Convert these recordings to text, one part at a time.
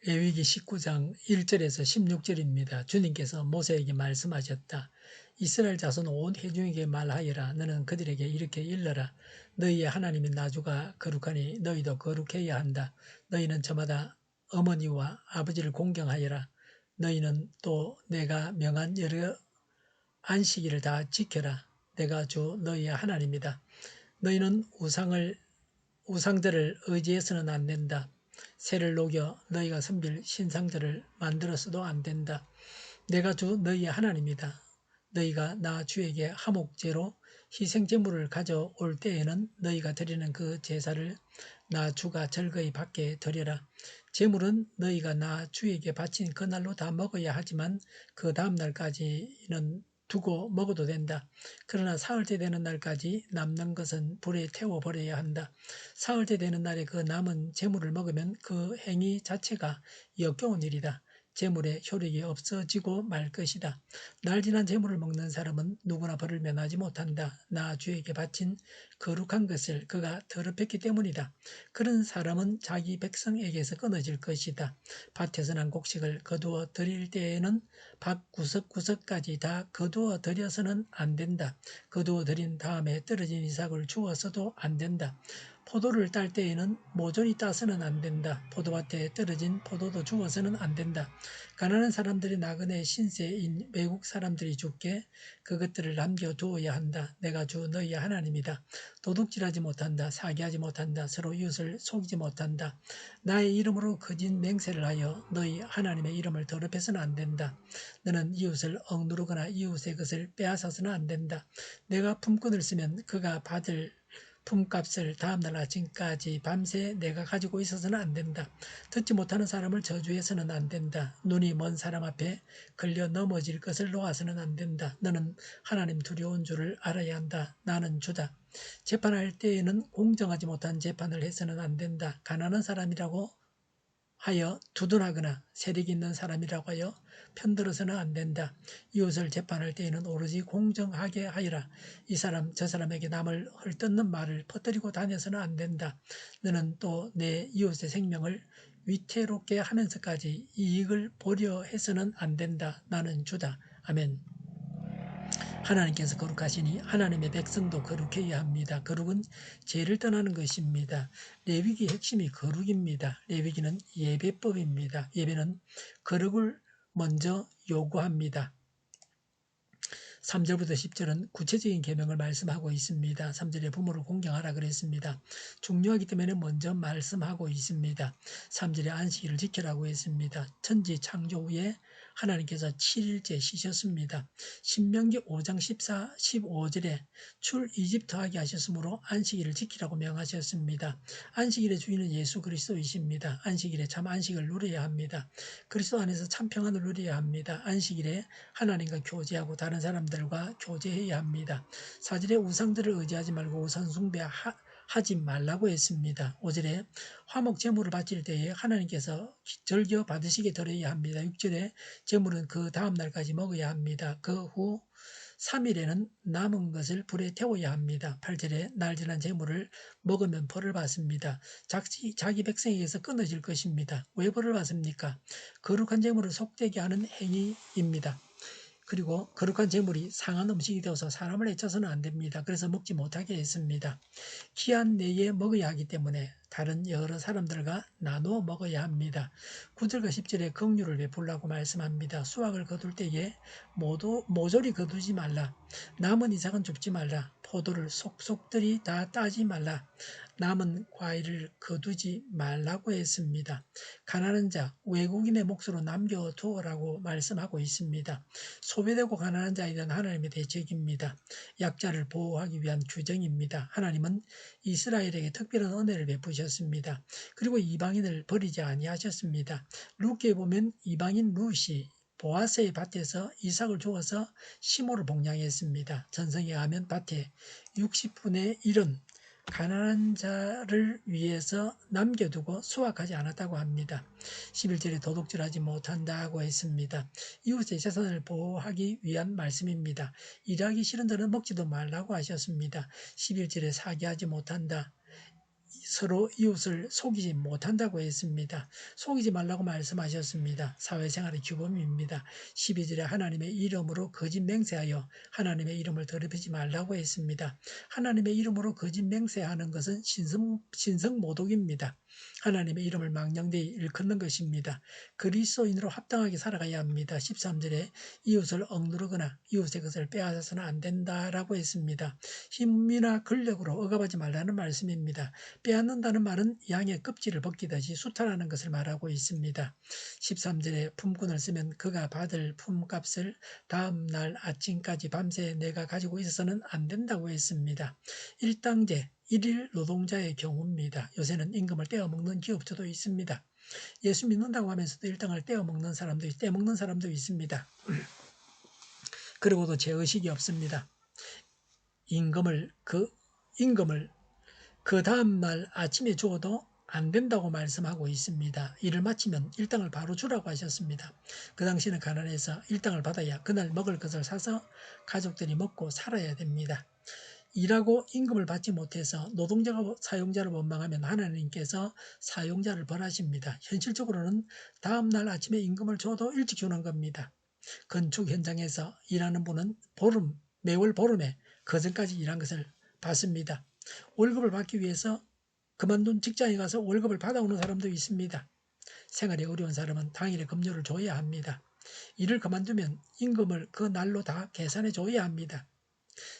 레위기 19장 1절에서 16절입니다. 주님께서 모세에게 말씀하셨다. 이스라엘 자손 온 회중에게 말하여라. 너는 그들에게 이렇게 일러라. 너희의 하나님인 나주가 거룩하니 너희도 거룩해야 한다. 너희는 저마다 어머니와 아버지를 공경하여라. 너희는 또 내가 명한 여러 안식일을 다 지켜라. 내가 주 너희의 하나님이다. 너희는 우상들을 의지해서는 안 된다. 새를 녹여 너희가 섬길 신상들을 만들어서도 안 된다. 내가 주 너희의 하나님이다. 너희가 나 주에게 화목제로 희생제물을 가져올 때에는 너희가 드리는 그 제사를 나 주가 즐거이 받게 드려라. 제물은 너희가 나 주에게 바친 그날로 다 먹어야 하지만 그 다음 날까지는 두고 먹어도 된다. 그러나 사흘째 되는 날까지 남는 것은 불에 태워버려야 한다. 사흘째 되는 날에 그 남은 제물을 먹으면 그 행위 자체가 역겨운 일이다. 제물의 효력이 없어지고 말 것이다. 날 지난 제물을 먹는 사람은 누구나 벌을 면하지 못한다. 나 주에게 바친 거룩한 것을 그가 더럽혔기 때문이다. 그런 사람은 자기 백성에게서 끊어질 것이다. 밭에서 난 곡식을 거두어 드릴 때에는 밭 구석구석까지 다 거두어 드려서는 안 된다. 거두어 드린 다음에 떨어진 이삭을 주어서도 안 된다. 포도를 딸 때에는 모조리 따서는 안 된다. 포도밭에 떨어진 포도도 주어서는 안 된다. 가난한 사람들이 나그네 신세인 외국 사람들이 죽게 그것들을 남겨두어야 한다. 내가 주 너희의 하나님이다. 도둑질하지 못한다. 사기하지 못한다. 서로 이웃을 속이지 못한다. 나의 이름으로 거짓 맹세를 하여 너희 하나님의 이름을 더럽혀서는 안 된다. 너는 이웃을 억누르거나 이웃의 것을 빼앗아서는 안 된다. 내가 품꾼을 쓰면 그가 받을 품값을 다음날 아침까지 밤새 내가 가지고 있어서는 안 된다. 듣지 못하는 사람을 저주해서는 안 된다. 눈이 먼 사람 앞에 걸려 넘어질 것을 놓아서는 안 된다. 너는 하나님 두려운 줄을 알아야 한다. 나는 주다. 재판할 때에는 공정하지 못한 재판을 해서는 안 된다. 가난한 사람이라고 하여 두둔하거나 세력 있는 사람이라고 하여 편들어서는 안 된다. 이웃을 재판할 때에는 오로지 공정하게 하여라. 이 사람 저 사람에게 남을 헐뜯는 말을 퍼뜨리고 다녀서는 안 된다. 너는 또 내 이웃의 생명을 위태롭게 하면서까지 이익을 보려 해서는 안 된다. 나는 주다. 아멘. 하나님께서 거룩하시니 하나님의 백성도 거룩해야 합니다. 거룩은 죄를 떠나는 것입니다. 레위기의 핵심이 거룩입니다. 레위기는 예배법입니다. 예배는 거룩을 먼저 요구합니다. 3절부터 10절은 구체적인 계명을 말씀하고 있습니다. 3절에 부모를 공경하라 그랬습니다. 중요하기 때문에 먼저 말씀하고 있습니다. 3절에 안식일을 지키라고 했습니다. 천지 창조 후에 하나님께서 7일째 쉬셨습니다. 신명기 5장 14, 15절에 출 이집트하게 하셨으므로 안식일을 지키라고 명하셨습니다. 안식일의 주인은 예수 그리스도이십니다. 안식일에 참 안식을 누려야 합니다. 그리스도 안에서 참 평안을 누려야 합니다. 안식일에 하나님과 교제하고 다른 사람들과 교제해야 합니다. 4절에 우상들을 의지하지 말고 우상 숭배하지 말라고 했습니다. 5절에 화목 제물을 바칠 때에 하나님께서 절겨 받으시게 드려야 합니다. 6절에 제물은 그 다음 날까지 먹어야 합니다. 그 후 3일에는 남은 것을 불에 태워야 합니다. 8절에 날 지난 제물을 먹으면 벌을 받습니다. 자기 백성에게서 끊어질 것입니다. 왜 벌을 받습니까? 거룩한 제물을 속되게 하는 행위입니다. 그리고 거룩한 제물이 상한 음식이 되어서 사람을 해쳐서는 안 됩니다. 그래서 먹지 못하게 했습니다. 기한 내에 먹어야 하기 때문에 다른 여러 사람들과 나누어 먹어야 합니다. 9절과 10절에 긍휼을 베풀라고 말씀합니다. 수확을 거둘 때에 모조리 거두지 말라. 남은 이삭은 줍지 말라. 포도를 속속들이 다 따지 말라. 남은 과일을 거두지 말라고 했습니다. 가난한 자, 외국인의 몫으로 남겨두어라고 말씀하고 있습니다. 소외되고 가난한 자에 대한 하나님의 대책입니다. 약자를 보호하기 위한 규정입니다. 하나님은 이스라엘에게 특별한 은혜를 베푸셨습니다. 그리고 이방인을 버리지 아니하셨습니다. 룻기에 보면 이방인 룻이 보아스의 밭에서 이삭을 주어서 시모를 봉양했습니다. 전성에 가면 밭에 60분의 1은 가난한 자를 위해서 남겨두고 수확하지 않았다고 합니다. 11절에 도둑질하지 못한다고 했습니다. 이웃의 재산을 보호하기 위한 말씀입니다. 일하기 싫은 자는 먹지도 말라고 하셨습니다. 11절에 사기하지 못한다. 서로 이웃을 속이지 못한다고 했습니다. 속이지 말라고 말씀하셨습니다. 사회생활의 규범입니다. 12절에 하나님의 이름으로 거짓 맹세하여 하나님의 이름을 더럽히지 말라고 했습니다. 하나님의 이름으로 거짓 맹세하는 것은 신성모독입니다. 하나님의 이름을 망령되이 일컫는 것입니다. 그리스도인으로 합당하게 살아가야 합니다. 13절에 이웃을 억누르거나 이웃의 것을 빼앗아서는 안 된다라고 했습니다. 힘이나 권력으로 억압하지 말라는 말씀입니다. 빼앗는다는 말은 양의 껍질을 벗기듯이 수탈하는 것을 말하고 있습니다. 13절에 품꾼을 쓰면 그가 받을 품값을 다음 날 아침까지 밤새 내가 가지고 있어서는 안 된다고 했습니다. 일당제, 일일 노동자의 경우입니다. 요새는 임금을 떼어먹는 기업체도 있습니다. 예수 믿는다고 하면서도 일당을 떼어먹는 사람도 있습니다. 그리고도 죄의식이 없습니다. 임금을 그 다음날 아침에 주어도 안 된다고 말씀하고 있습니다. 일을 마치면 일당을 바로 주라고 하셨습니다. 그 당시는 가난해서 일당을 받아야 그날 먹을 것을 사서 가족들이 먹고 살아야 됩니다. 일하고 임금을 받지 못해서 노동자가 사용자를 원망하면 하나님께서 사용자를 벌하십니다. 현실적으로는 다음날 아침에 임금을 줘도 일찍 주는 겁니다. 건축 현장에서 일하는 분은 매월 보름에 그전까지 일한 것을 받습니다. 월급을 받기 위해서 그만둔 직장에 가서 월급을 받아오는 사람도 있습니다. 생활이 어려운 사람은 당일에 급료를 줘야 합니다. 일을 그만두면 임금을 그 날로 다 계산해 줘야 합니다.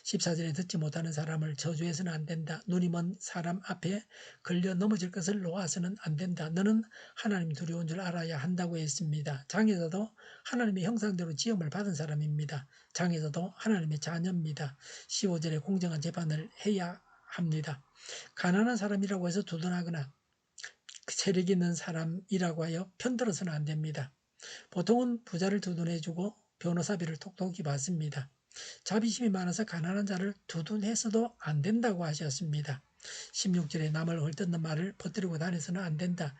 14절에 듣지 못하는 사람을 저주해서는 안 된다. 눈이 먼 사람 앞에 걸려 넘어질 것을 놓아서는 안 된다. 너는 하나님 두려운 줄 알아야 한다고 했습니다. 장애자도 하나님의 형상대로 지음을 받은 사람입니다. 장애자도 하나님의 자녀입니다. 15절에 공정한 재판을 해야 합니다. 가난한 사람이라고 해서 두둔하거나 세력 있는 사람이라고 하여 편들어서는 안 됩니다. 보통은 부자를 두둔해주고 변호사비를 톡톡히 받습니다. 자비심이 많아서 가난한 자를 두둔해서도 안 된다고 하셨습니다. 16절에 남을 헐뜯는 말을 퍼뜨리고 다녀서는 안 된다.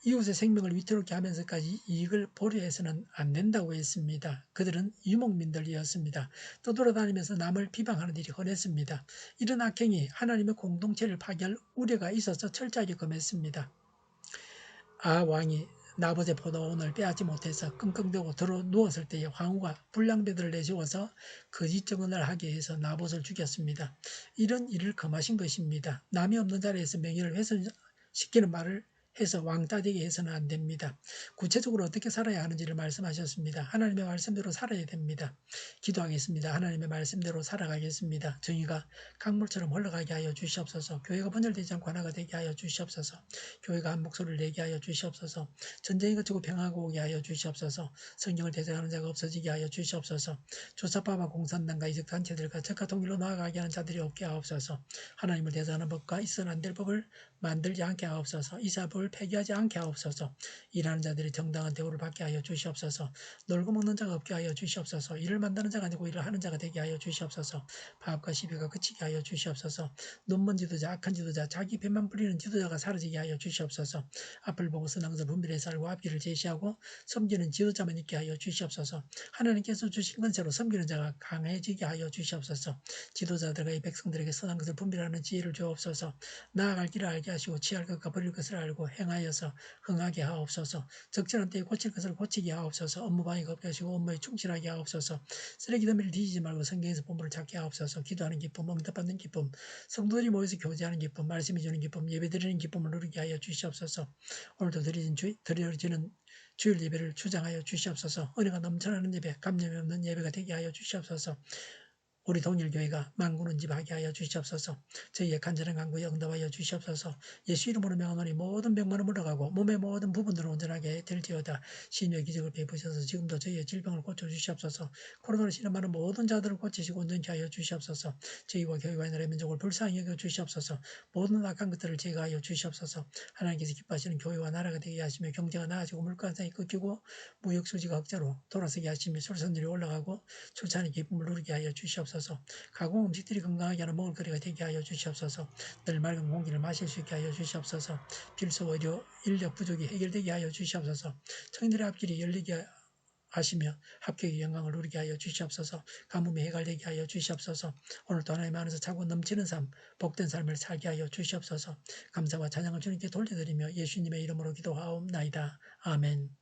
이웃의 생명을 위태롭게 하면서까지 이익을 보려 해서는 안 된다고 했습니다. 그들은 유목민들이었습니다. 떠돌아다니면서 남을 비방하는 일이 흔했습니다. 이런 악행이 하나님의 공동체를 파괴할 우려가 있어서 철저하게 금했습니다. 왕이 나봇의 포도원을 빼앗지 못해서 끙끙대고 들어 누웠을 때에 황후가 불량배들을 내세워서 거짓 증언을 하게 해서 나봇을 죽였습니다. 이런 일을 금하신 것입니다. 남이 없는 자리에서 명예를 훼손시키는 말을 해서 왕따 되게 해서는 안 됩니다. 구체적으로 어떻게 살아야 하는지를 말씀하셨습니다. 하나님의 말씀대로 살아야 됩니다. 기도하겠습니다. 하나님의 말씀대로 살아가겠습니다. 정의가 강물처럼 흘러가게 하여 주시옵소서. 교회가 분열되지 않고 하나가 되게 하여 주시옵소서. 교회가 한 목소리를 내게 하여 주시옵소서. 전쟁이 그치고 평화가 오게 하여 주시옵소서. 성경을 대적하는 자가 없어지게 하여 주시옵소서. 조사파와 공산당과 이적단체들과 적과 통일로 나아가게 하는 자들이 없게 하옵소서. 하나님을 대적하는 법과 있어는 안 될 법을 만들지 않게 하옵소서. 이사법을 폐기하지 않게 하옵소서. 일하는 자들이 정당한 대우를 받게 하여 주시옵소서. 놀고 먹는 자가 없게 하여 주시옵소서. 일을 만드는 자가 아니고 일을 하는 자가 되게 하여 주시옵소서. 파업과 시비가 그치게 하여 주시옵소서. 눈먼 지도자, 악한 지도자, 자기 배만 부리는 지도자가 사라지게 하여 주시옵소서. 앞을 보고 선항서 분별해 살고 앞길을 제시하고 섬기는 지도자만 있게 하여 주시옵소서. 하나님께서 주신 권세로 섬기는 자가 강해지게 하여 주시옵소서. 지도자들과 이 백성들에게 선한 것을 분별하는 지혜를 주옵소서. 나아갈 길을 알게 하시고 취할 것과 버릴 것을 알고 행하여서 흥하게 하옵소서. 적절한 때에 고칠 것을 고치게 하옵소서. 업무방해가 없게 하시고 업무에 충실하게 하옵소서. 쓰레기 더미를 뒤지지 말고 성경에서 본분을 찾게 하옵소서. 기도하는 기쁨, 응답받는 기쁨, 성도들이 모여서 교제하는 기쁨, 말씀이 주는 기쁨, 예배드리는 기쁨을 누리게 하여 주시옵소서. 오늘도 드려지는 주일 예배를 주장하여 주시옵소서. 은혜가 넘쳐나는 예배, 감염이 없는 예배가 되게 하여 주시옵소서. 우리 동일교회가 만군은 집하게 하여 주시옵소서. 저희의 간절한 간구에 응답하여 주시옵소서. 예수 이름으로 명하노니 모든 병만은 물러가고 몸의 모든 부분들을 온전하게 될지어다. 신의 기적을 베푸셔서 지금도 저희의 질병을 고쳐주시옵소서. 코로나로 실험하는 모든 자들을 고치시고 온전케 하여 주시옵소서. 저희와 교회와 나라의 민족을 불쌍히 여겨 주시옵소서. 모든 악한 것들을 제거하여 주시옵소서. 하나님께서 기뻐하시는 교회와 나라가 되게 하시며 경제가 나아지고 물가상이 꺾이고 무역수지가 흑자로 돌아서게 하시며 출산율이 올라가고 출산의 기쁨을 누리게 하여 주시옵소서. 가공 음식들이 건강하게 하는 먹을거리가 되게 하여 주시옵소서. 늘 맑은 공기를 마실 수 있게 하여 주시옵소서. 필수 의료 인력 부족이 해결되게 하여 주시옵소서. 청년들의 앞길이 열리게 하시며 합격의 영광을 누리게 하여 주시옵소서. 가뭄에 해가 되게 하여 주시옵소서. 오늘도 하나님 안에서 차고 넘치는 삶, 복된 삶을 살게 하여 주시옵소서. 감사와 찬양을 주님께 돌려드리며 예수님의 이름으로 기도하옵나이다. 아멘.